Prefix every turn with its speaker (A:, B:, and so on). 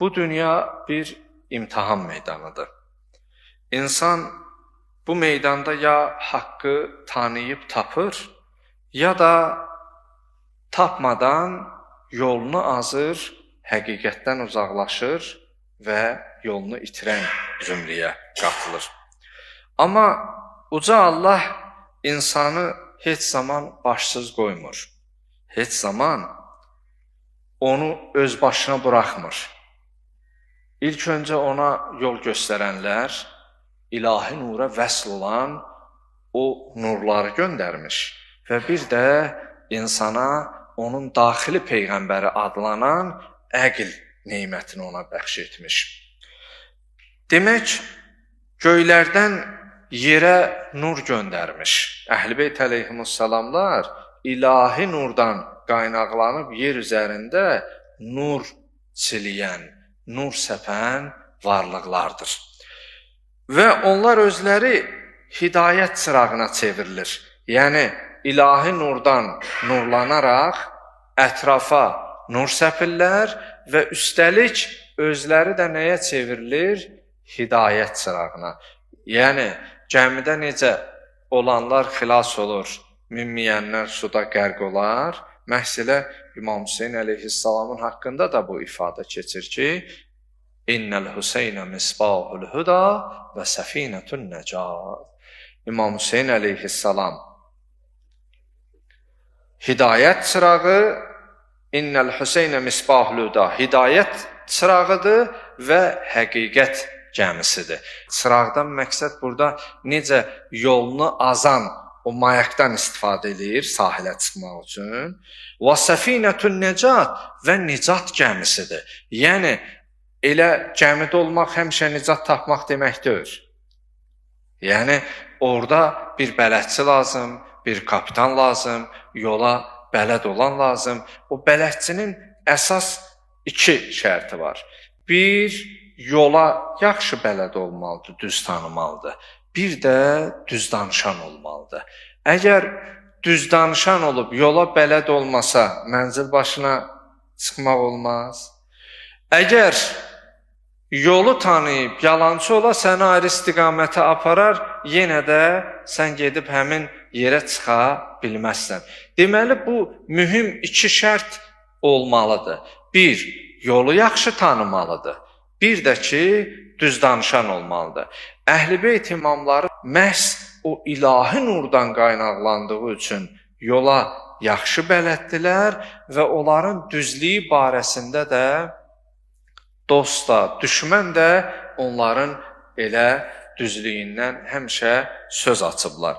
A: Bu dünya bir imtihan meydanıdır. İnsan bu meydanda ya haqqı tanıyıb tapır, ya da tapmadan yolunu azır, həqiqətdən uzaqlaşır və yolunu itirən zümrəyə qatılır. Amma Uca Allah insanı heç zaman başsız qoymur. Heç zaman onu öz başına buraxmır. İlk öncə ona yol göstərənlər ilahi nura vəsl olan o nurları göndərmiş və bir də insana onun daxili peyğəmbəri adlanan əql nemətini ona bəxş etmiş. Demək, göylərdən yerə nur göndərmiş. Əhl-i-Beyt əleyhimussalamlar ilahi nurdan qaynaqlanıb yer üzərində nur çiliyən, nur səpən varlıqlardır. Və onlar özləri hidayət çırağına çevrilir. Yəni, ilahi nurdan nurlanaraq ətrafa nur səpirlər və üstəlik özləri də nəyə çevrilir? Hidayət çırağına. Yəni, gəmidə necə olanlar xilas olur, minməyənlər suda qərq olar. Məhz elə İmam Hüseyin əleyhissalamın haqqında da bu ifadə keçir ki, İnnəl Hüseynə misbahul huda və səfinətun nəcat. İmam Hüseyin əleyhissalam hidayət çırağı, İnnəl Hüseynə misbahul huda hidayət çırağıdır və həqiqət gəmisidir. Çıraqdan məqsəd burada necə yolunu azan o mayaqdan istifadə edir sahilə çıxmaq üçün. Və səfinətun nəcat və nicat gəmisidir. Yəni, elə gəmidə olmaq həmişə nicat tapmaq demək deyil. Yəni, orada bir bələdçi lazım, bir kapitan lazım, yola bələd olan lazım. O bələdçinin əsas iki şərti var. Bir, yola yaxşı bələd olmalıdır, düz tanımalıdır. Bir də düz danışan olmalıdır. Əgər düz danışan olub yola bələd olmasa, mənzil başına çıxmaq olmaz. Əgər yolu tanıyıb yalancı ola, səni ayrı istiqamətə aparar, yenə də sən gedib həmin yerə çıxa bilməzsən. Deməli, bu mühüm iki şərt olmalıdır. Bir, yolu yaxşı tanımalıdır. Bir də ki, düz danışan olmalıdır. Əhl-i-Beyt imamları məhz o ilahi nurdan qaynaqlandığı üçün yola yaxşı bələddilər və onların düzlüyü barəsində də dost da, düşmən də onların elə düzlüyündən həmişə söz açıblar.